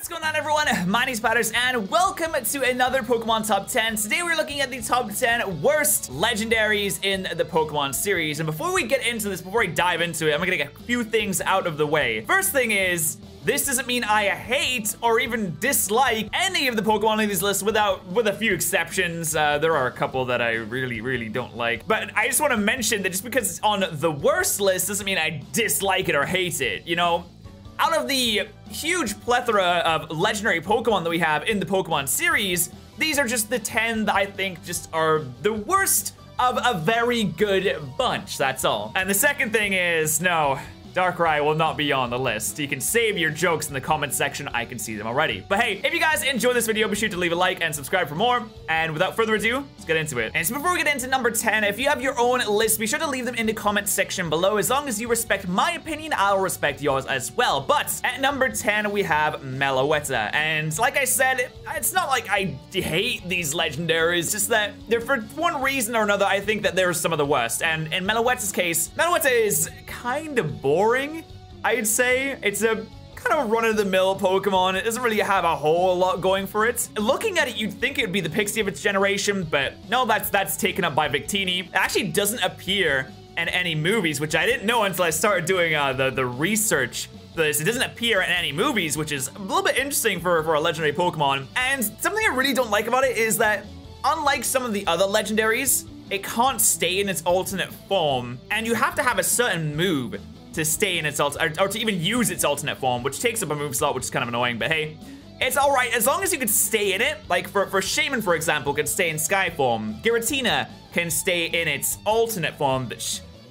What's going on, everyone? My name's Patterrz, and welcome to another Pokemon Top 10. Today we're looking at the top 10 worst legendaries in the Pokemon series. And before we get into this, before I dive into it, I'm gonna get a few things out of the way. First thing is, this doesn't mean I hate or even dislike any of the Pokemon on these lists with a few exceptions. There are a couple that I really don't like. But I just want to mention that just because it's on the worst list doesn't mean I dislike it or hate it, you know? Out of the huge plethora of legendary Pokemon that we have in the Pokemon series, these are just the 10 that I think just are the worst of a very good bunch, that's all. And the second thing is, no, Darkrai will not be on the list. You can save your jokes in the comment section. I can see them already. But hey, if you guys enjoyed this video, be sure to leave a like and subscribe for more. And without further ado, let's get into it. And so before we get into number 10, if you have your own list, be sure to leave them in the comment section below. As long as you respect my opinion, I'll respect yours as well. But at number 10, we have Meloetta. And like I said, it's not like I hate these legendaries, just that they're, for one reason or another, I think that they're some of the worst. And in Meloetta's case, Meloetta is kind of boring. I'd say. It's a kind of run-of-the-mill Pokemon. It doesn't really have a whole lot going for it. Looking at it, you'd think it would be the Pixie of its generation, but no, that's taken up by Victini. It actually doesn't appear in any movies, which I didn't know until I started doing the research for this. It doesn't appear in any movies, which is a little bit interesting for a legendary Pokemon. And something I really don't like about it is that, unlike some of the other legendaries, it can't stay in its alternate form, and you have to have a certain move to stay in its or to even use its alternate form, which takes up a move slot, which is kind of annoying, but hey, it's all right as long as you can stay in it. Like for Shaman, for example, can stay in Sky form. Giratina can stay in its alternate form.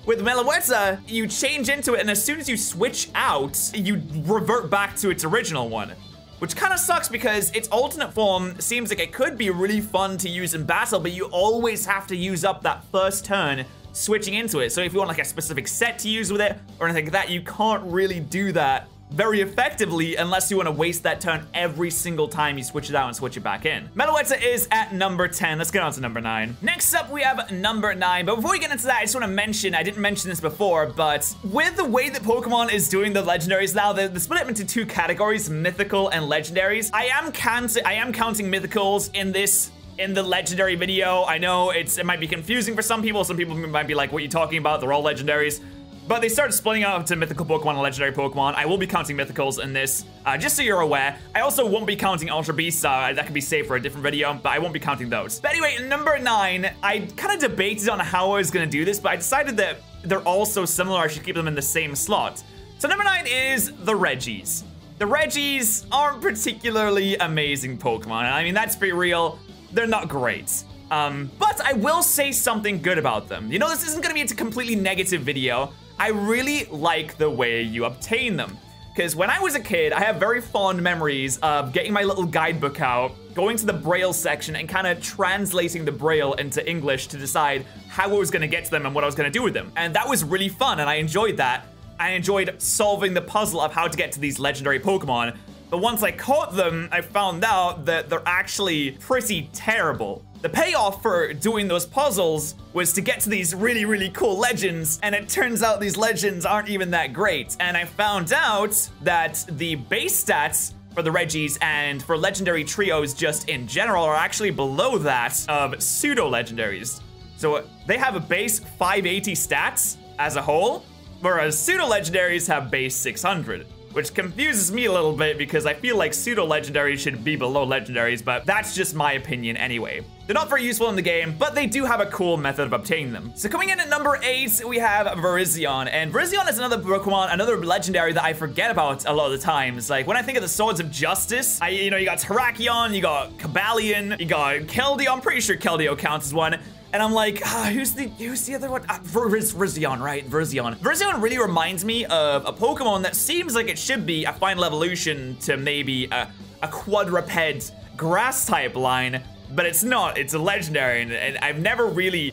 With Meloetta, you change into it, and as soon as you switch out, you revert back to its original one, which kind of sucks because its alternate form seems like it could be really fun to use in battle, but you always have to use up that first turn switching into it. So if you want like a specific set to use with it or anything like that, you can't really do that very effectively unless you want to waste that turn every single time you switch it out and switch it back in. Meloetta is at number 10. Let's get on to number 9. Next up, we have number 9. But before we get into that, I just want to mention, I didn't mention this before, but with the way that Pokemon is doing the legendaries now, they split it into two categories, mythical and legendaries. I am counting mythicals in the legendary video. I know it might be confusing for some people. Some people might be like, what are you talking about? They're all legendaries. But they started splitting out to mythical Pokemon and legendary Pokemon. I will be counting mythicals in this, just so you're aware. I also won't be counting Ultra Beasts. That could be saved for a different video, but I won't be counting those. But anyway, number 9, I kind of debated on how I was going to do this, but I decided that they're all so similar, I should keep them in the same slot. So number 9 is the Reggies. The Reggies aren't particularly amazing Pokemon. I mean, that's pretty real. They're not great. But I will say something good about them. You know, this isn't gonna be a completely negative video. I really like the way you obtain them. Because when I was a kid, I have very fond memories of getting my little guidebook out, going to the Braille section and kind of translating the Braille into English to decide how I was gonna get to them and what I was gonna do with them. And that was really fun, and I enjoyed that. I enjoyed solving the puzzle of how to get to these legendary Pokemon. But once I caught them, I found out that they're actually pretty terrible. The payoff for doing those puzzles was to get to these really cool legends, and it turns out these legends aren't even that great. And I found out that the base stats for the Reggies and for legendary trios just in general are actually below that of pseudo-legendaries. So they have a base 580 stats as a whole, whereas pseudo-legendaries have base 600. Which confuses me a little bit because I feel like pseudo-legendaries should be below legendaries, but that's just my opinion anyway. They're not very useful in the game, but they do have a cool method of obtaining them. So coming in at number 8, we have Virizion. And Virizion is another Pokemon, another legendary that I forget about a lot of the times. Like when I think of the Swords of Justice, you got Terrakion, you got Cobalion, you got Keldeo. I'm pretty sure Keldeo counts as one. And I'm like, who's the other one? Virizion, right? Virizion. Virizion really reminds me of a Pokemon that seems like it should be a final evolution to maybe a quadruped grass type line, but it's not. It's a legendary, and I've never really,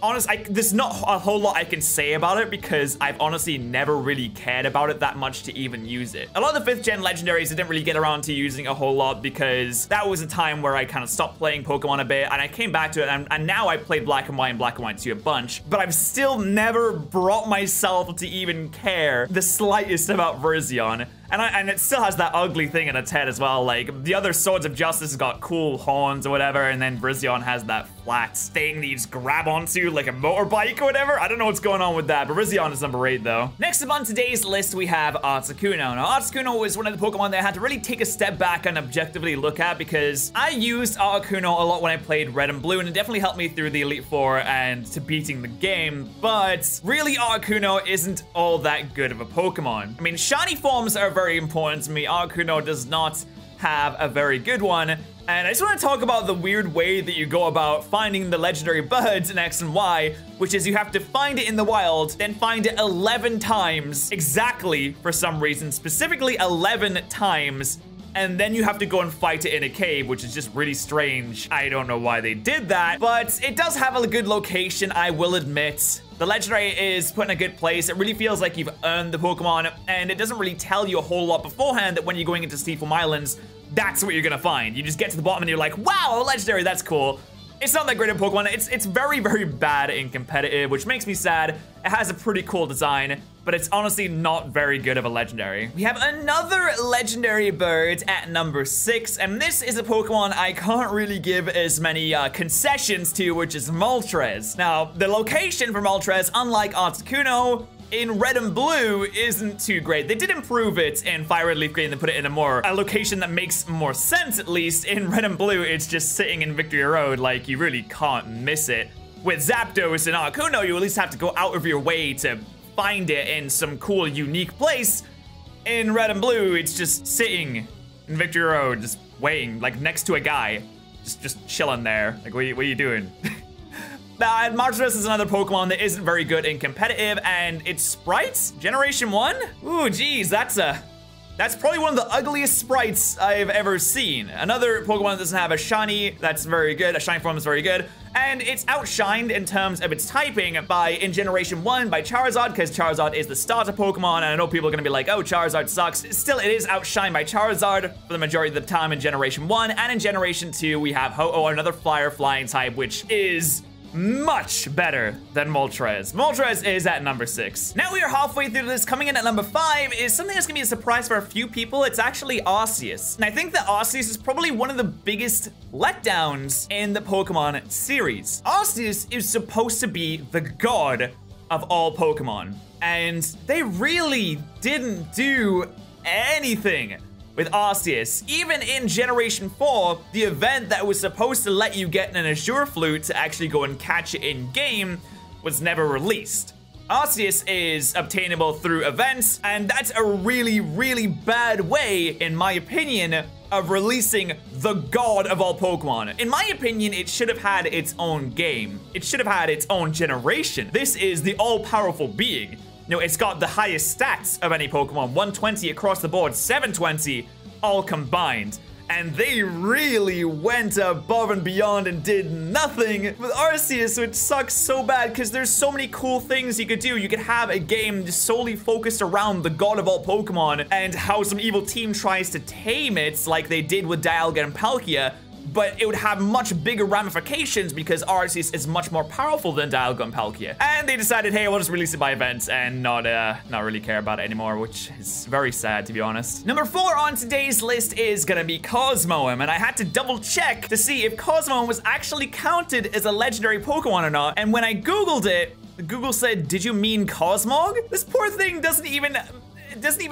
there's not a whole lot I can say about it because I've honestly never really cared about it that much to even use it. A lot of the 5th gen legendaries I didn't really get around to using a whole lot because that was a time where I kind of stopped playing Pokemon a bit, and I came back to it, and now I played Black and White and Black and White 2 a bunch, but I've still never brought myself to even care the slightest about Virizion. And it still has that ugly thing in its head as well. Like, the other Swords of Justice has got cool horns or whatever, and then Virizion has that flat thing that you just grab onto like a motorbike or whatever. I don't know what's going on with that, but Virizion is number 8 though. Next up on today's list, we have Articuno. Now, Articuno was one of the Pokemon that I had to really take a step back and objectively look at because I used Articuno a lot when I played Red and Blue, and it definitely helped me through the Elite Four and to beating the game, but really Articuno isn't all that good of a Pokemon. I mean, shiny forms are very important to me. Articuno does not have a very good one. And I just want to talk about the weird way that you go about finding the legendary birds in X and Y, which is you have to find it in the wild, then find it 11 times exactly for some reason, specifically 11 times. And then you have to go and fight it in a cave, which is just really strange. I don't know why they did that, but it does have a good location, I will admit. The legendary is put in a good place. It really feels like you've earned the Pokemon, and it doesn't really tell you a whole lot beforehand that when you're going into Steelform Islands, that's what you're gonna find. You just get to the bottom and you're like, wow, a legendary, that's cool. It's not that great a Pokemon. It's very, very bad in competitive, which makes me sad. It has a pretty cool design, but it's honestly not very good of a legendary. We have another legendary bird at number 6, and this is a Pokemon I can't really give as many concessions to, which is Moltres. Now, the location for Moltres, unlike Articuno, in Red and Blue isn't too great. They did improve it in Fire Red Leaf Green and put it in a location that makes more sense, at least. In Red and Blue, it's just sitting in Victory Road, like you really can't miss it. With Zapdos and Articuno, you at least have to go out of your way to find it in some cool, unique place. In Red and Blue, it's just sitting in Victory Road, just waiting, like next to a guy, just chilling there. Like, what are you doing? Moltres is another Pokemon that isn't very good in competitive, and its sprites, Generation 1? Ooh, geez, that's probably one of the ugliest sprites I've ever seen. Another Pokemon that doesn't have a shiny that's very good, a shiny form is very good, and it's outshined in terms of its typing in Generation 1 by Charizard, because Charizard is the starter Pokemon, and I know people are gonna be like, oh, Charizard sucks. Still, it is outshined by Charizard for the majority of the time in Generation 1, and in Generation 2, we have Ho-Oh, another flyer flying type, which is much better than Moltres. Moltres is at number 6. Now we are halfway through this. Coming in at number 5 is something that's gonna be a surprise for a few people. It's actually Arceus. And I think that Arceus is probably one of the biggest letdowns in the Pokemon series. Arceus is supposed to be the god of all Pokemon, and they really didn't do anything with Arceus. Even in Generation 4, the event that was supposed to let you get an Azure Flute to actually go and catch it in-game was never released. Arceus is obtainable through events, and that's a really, really bad way, in my opinion, of releasing the god of all Pokemon. In my opinion, it should have had its own game. It should have had its own generation. This is the all-powerful being. You know, it's got the highest stats of any Pokemon, 120 across the board, 720 all combined. And they really went above and beyond and did nothing with Arceus, which sucks so bad because there's so many cool things you could do. You could have a game just solely focused around the god of all Pokemon and how some evil team tries to tame it like they did with Dialga and Palkia. But it would have much bigger ramifications because Arceus is much more powerful than Dialga and Palkia. And they decided, hey, we'll just release it by events and not really care about it anymore, which is very sad, to be honest. Number 4 on today's list is gonna be Cosmoem, and I had to double check to see if Cosmoem was actually counted as a legendary Pokemon or not. And when I Googled it, Google said, did you mean Cosmog? This poor thing doesn't even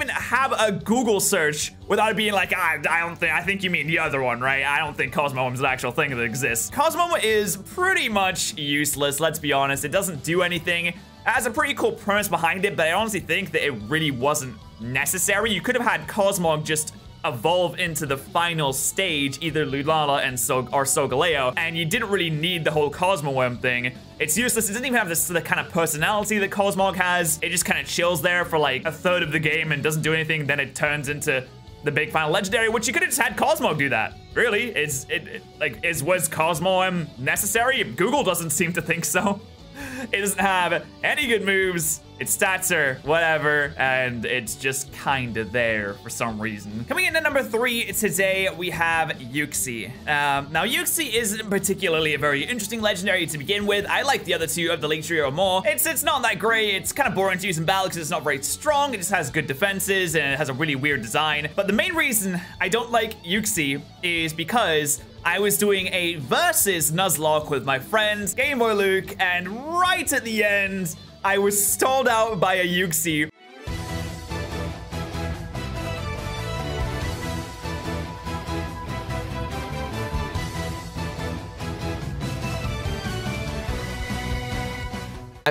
have a Google search without it being like, I think you mean the other one, right? I don't think Cosmoem is an actual thing that exists. Cosmoem is pretty much useless, let's be honest. It doesn't do anything. It has a pretty cool premise behind it, but I honestly think that it really wasn't necessary. You could have had Cosmog just evolve into the final stage, either Lunala or Solgaleo, and you didn't really need the whole Cosmoem thing. It's useless. It doesn't even have the kind of personality that Cosmog has. It just kind of chills there for like a third of the game and doesn't do anything. Then it turns into the big final legendary, which you could have just had Cosmog do that. Really, was Cosmoem necessary? Google doesn't seem to think so. It doesn't have any good moves. Its stats are whatever, and it's just kinda there for some reason. Coming in at number 3 today, we have Uxie. Now Uxie isn't particularly a very interesting legendary to begin with. I like the other two of the League Trio more. It's not that great. It's kind of boring to use in battle because it's not very strong. It just has good defenses and it has a really weird design. But the main reason I don't like Uxie is because I was doing a versus Nuzlocke with my friends, Game Boy Luke, and right at the end, I was stalled out by a Uxie.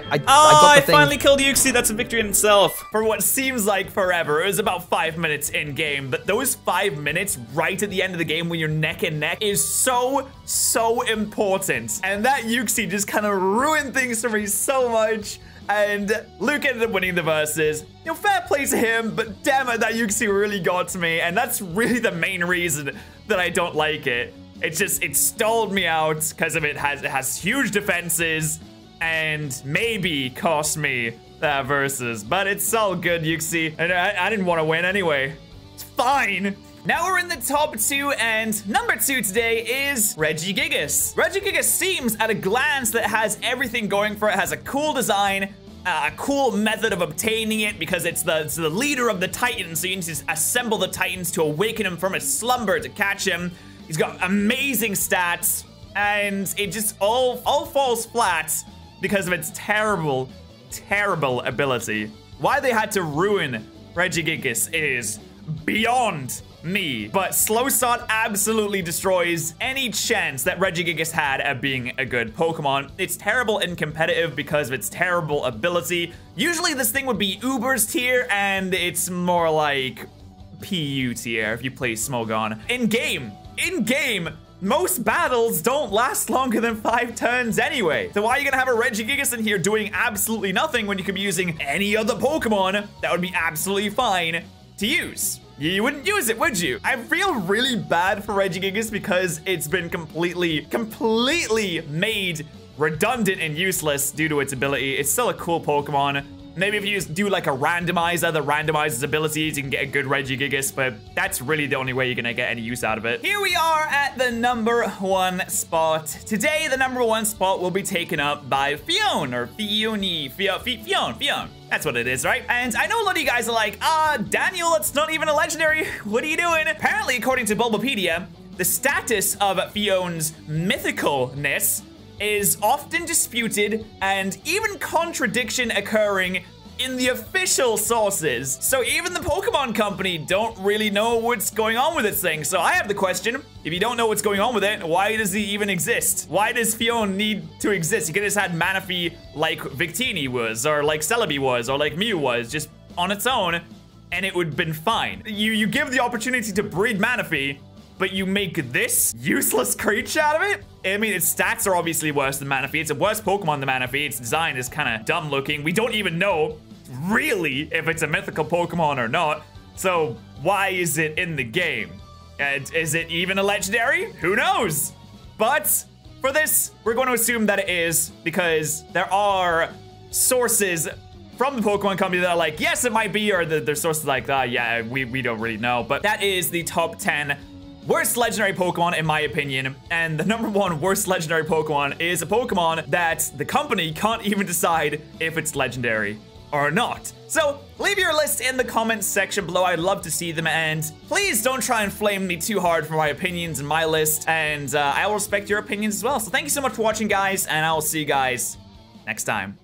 I finally killed Uxie. That's a victory in itself. For what seems like forever. It was about 5 minutes in game, but those 5 minutes right at the end of the game when you're neck and neck is so important. And that Uxie just kind of ruined things for me so much. And Luke ended up winning the versus. You know, fair play to him, but damn it, that Uxie really got to me. And that's really the main reason that I don't like it. It stalled me out because of it has huge defenses and maybe cost me that versus, but it's all good, Uxie, and I didn't want to win anyway. It's fine. Now we're in the top 2, and number 2 today is Regigigas. Regigigas seems at a glance that it has everything going for it. It has a cool design, a cool method of obtaining it because it's the leader of the Titans, so you need to assemble the Titans to awaken him from his slumber to catch him. He's got amazing stats, and it just all falls flat because of its terrible ability. Why they had to ruin Regigigas is beyond me. But Slow Start absolutely destroys any chance that Regigigas had at being a good Pokemon. It's terrible in competitive because of its terrible ability. Usually this thing would be Uber's tier, and it's more like PU tier if you play Smogon. In game, most battles don't last longer than 5 turns anyway. So why are you gonna have a Regigigas in here doing absolutely nothing when you could be using any other Pokemon that would be absolutely fine to use? You wouldn't use it, would you? I feel really bad for Regigigas because it's been completely made redundant and useless due to its ability. It's still a cool Pokemon. Maybe if you do like a randomizer that randomizes abilities, you can get a good Regigigas, but that's really the only way you're gonna get any use out of it. Here we are at the number 1 spot. Today, the number 1 spot will be taken up by Phione, or Phione. That's what it is, right? And I know a lot of you guys are like, Daniel, it's not even a legendary. What are you doing? Apparently, according to Bulbapedia, the status of Phione's mythicalness is often disputed and even contradiction occurring in the official sources. So even the Pokemon Company don't really know what's going on with this thing. So I have the question, if you don't know what's going on with it, why does he even exist? Why does Phione need to exist? You could have just had Manaphy like Victini was, or like Celebi was, or like Mew was, just on its own, and it would have been fine. You give the opportunity to breed Manaphy, but you make this useless creature out of it? I mean, its stats are obviously worse than Manaphy. It's a worse Pokemon than Manaphy. Its design is kind of dumb looking. We don't even know, really, if it's a mythical Pokemon or not. So why is it in the game? Is it even a legendary? Who knows? But for this, we're going to assume that it is, because there are sources from the Pokemon Company that are like, yes, it might be, or there's sources like, yeah, we don't really know. But that is the top 10 worst legendary Pokemon, in my opinion. And the number 1 worst legendary Pokemon is a Pokemon that the company can't even decide if it's legendary or not. So leave your list in the comments section below. I'd love to see them, and please don't try and flame me too hard for my opinions and my list, and I will respect your opinions as well. So thank you so much for watching, guys, and I will see you guys next time.